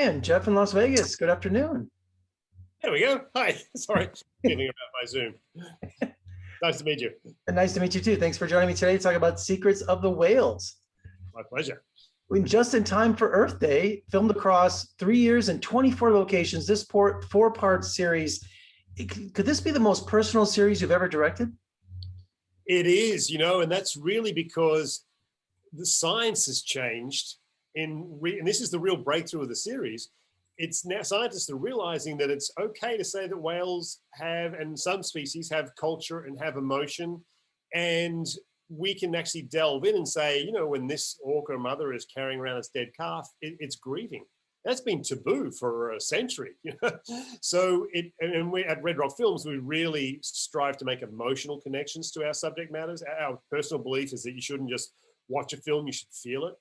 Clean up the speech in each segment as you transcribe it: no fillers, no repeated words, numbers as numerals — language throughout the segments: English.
Brian, Jeff in Las Vegas. Good afternoon. There we go. Hi. Sorry. Getting about my Zoom. Nice to meet you. And nice to meet you too. Thanks for joining me today to talk about Secrets of the Whales. My pleasure. We're just in time for Earth Day, filmed across 3 years and 24 locations. This four-part series, could this be the most personal series you've ever directed? It is, and that's really because the science has changed. And this is the real breakthrough of the series. It's now scientists are realizing that it's okay to say that whales have, and some species have, culture and have emotion. And we can actually delve in and say, when this orca mother is carrying around its dead calf, it's grieving. That's been taboo for a century. So we at Red Rock Films, we really strive to make emotional connections to our subject matters. Our personal belief is that you shouldn't just watch a film, you should feel it.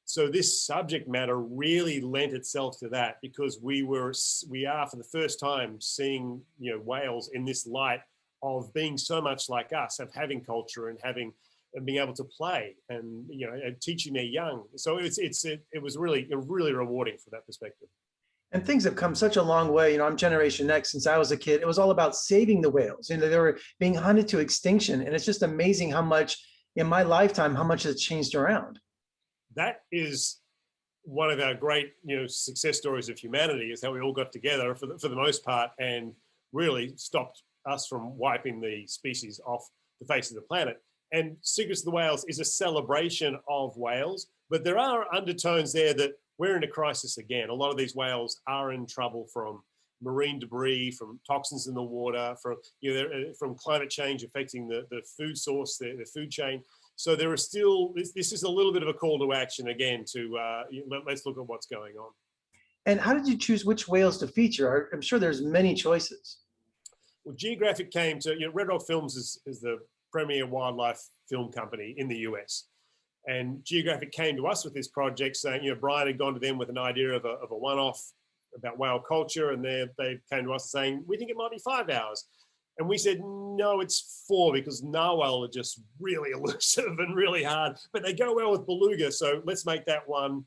So this subject matter really lent itself to that, because we are for the first time seeing whales in this light of being so much like us, of having culture and being able to play and teaching their young. So it was really rewarding from that perspective. And things have come such a long way. I'm Generation X. Since I was a kid, it was all about saving the whales. They were being hunted to extinction, and it's just amazing how much in my lifetime has changed around. That is one of our great, success stories of humanity, is how we all got together for the most part and really stopped us from wiping the species off the face of the planet. And Secrets of the Whales is a celebration of whales, but there are undertones there that we're in a crisis again. A lot of these whales are in trouble from marine debris, from toxins in the water, from climate change affecting the food source, the food chain. So there are still, this is a little bit of a call to action again to let's look at what's going on. And how did you choose which whales to feature? I'm sure there's many choices. Well, Geographic came to, Red Rock Films is the premier wildlife film company in the US. And Geographic came to us with this project saying, Brian had gone to them with an idea of a one-off about whale culture. And they came to us saying, we think it might be 5 hours. And we said, no, it's 4, because narwhal are just really elusive and really hard, but they go well with beluga. So let's make that one.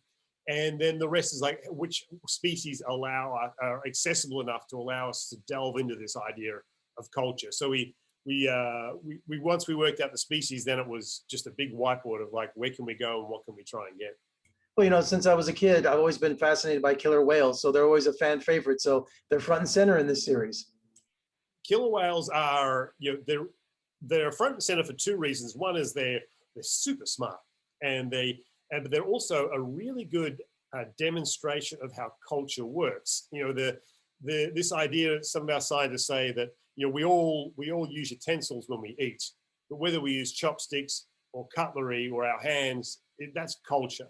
And then the rest is like, which species are accessible enough to allow us to delve into this idea of culture. So we once we worked out the species, then it was just a big whiteboard of like, where can we go and what can we try and get? Well, since I was a kid, I've always been fascinated by killer whales. So they're always a fan favorite. So they're front and center in this series. Killer whales are, they're front and center for 2 reasons. One is they're super smart, and they're also a really good demonstration of how culture works. This idea, some of our scientists say that we all use utensils when we eat, but whether we use chopsticks or cutlery or our hands, that's culture.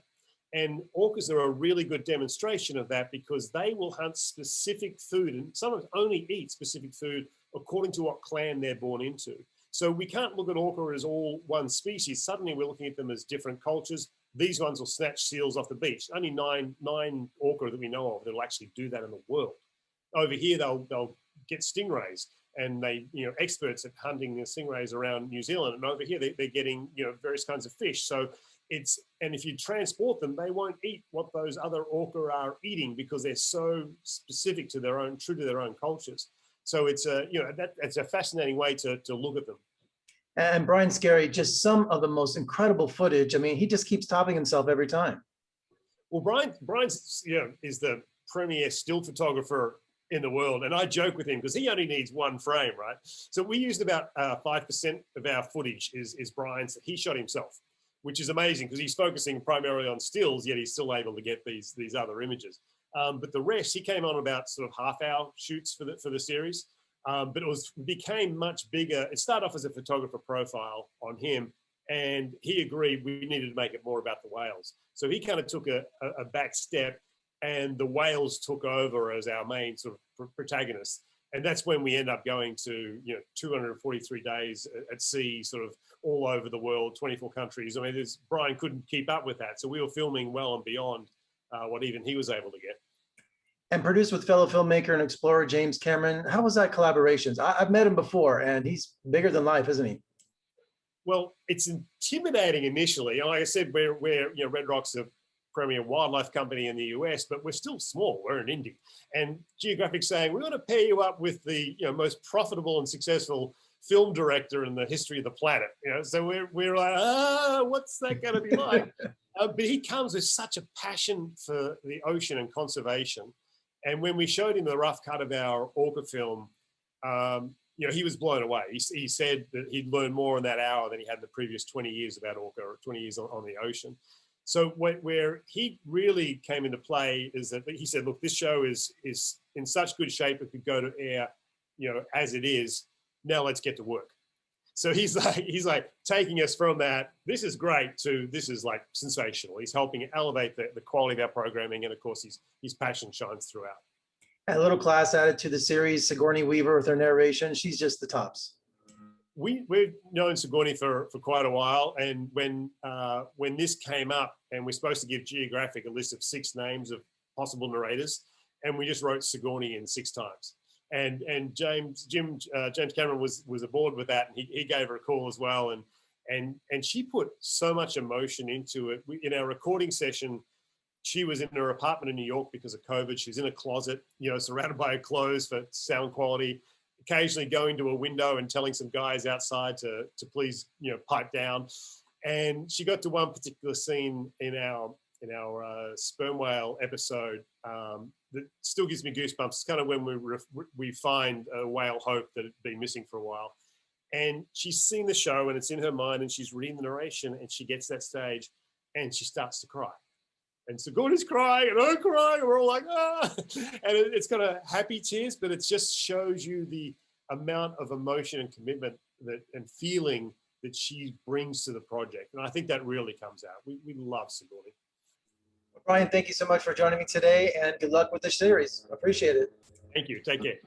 And orcas are a really good demonstration of that, because they will hunt specific food and sometimes only eat specific food according to what clan they're born into. So we can't look at orca as all one species. Suddenly we're looking at them as different cultures. These ones will snatch seals off the beach. Only nine orca that we know of that will actually do that in the world. Over here, they'll get stingrays, and they, experts at hunting the stingrays around New Zealand. And over here, they're getting, various kinds of fish. So and if you transport them, they won't eat what those other orca are eating, because they're so specific to true to their own cultures. So it's a fascinating way to look at them. And Brian Scary, just some of the most incredible footage. He just keeps topping himself every time. Well, Brian's is the premier still photographer in the world, and I joke with him because he only needs 1 frame, right? So we used about 5% of our footage is Brian's that he shot himself, which is amazing because he's focusing primarily on stills, yet he's still able to get these other images. But the rest, he came on about sort of half-hour shoots for the series, but it became much bigger. It started off as a photographer profile on him, and he agreed we needed to make it more about the whales. So he kind of took a back step, and the whales took over as our main sort of protagonists. And that's when we end up going to 243 days at sea, sort of all over the world, 24 countries. Brian couldn't keep up with that, so we were filming well and beyond what even he was able to get. And produced with fellow filmmaker and explorer James Cameron. How was that collaboration? I've met him before, and he's bigger than life, isn't he? Well, it's intimidating initially. Like I said, we're Red Rock's a premier wildlife company in the US, but we're still small. We're an indie. And Geographic saying, we want to pair you up with the most profitable and successful film director in the history of the planet. So we're like, what's that going to be like? But he comes with such a passion for the ocean and conservation. And when we showed him the rough cut of our orca film, he was blown away. He said that he'd learned more in that hour than he had in the previous 20 years about orca, or 20 years on the ocean. So where he really came into play is that he said, look, this show is in such good shape it could go to air, as it is. Now let's get to work. So he's like taking us from that, this is great, to this is like sensational. He's helping elevate the quality of our programming, and of course his passion shines throughout. A little class added to the series, Sigourney Weaver with her narration. She's just the tops. We've known Sigourney for quite a while, and when this came up, and we're supposed to give Geographic a list of 6 names of possible narrators, and we just wrote Sigourney in 6 times. And James Cameron was aboard with that, and he gave her a call as well, and she put so much emotion into it. In our recording session, she was in her apartment in New York because of COVID. She was in a closet, surrounded by her clothes for sound quality, occasionally going to a window and telling some guys outside to please, pipe down. And she got to one particular scene in our sperm whale episode that still gives me goosebumps. It's kind of when we find a whale hope that had been missing for a while. And she's seen the show and it's in her mind, and she's reading the narration, and she gets that stage and she starts to cry. And Sigourney's crying and I'm crying, and we're all like, ah. And it's got a happy tears, but it just shows you the amount of emotion and commitment and feeling that she brings to the project. And I think that really comes out. We love Sigourney. Brian, thank you so much for joining me today, and good luck with the series. Appreciate it. Thank you. Take care.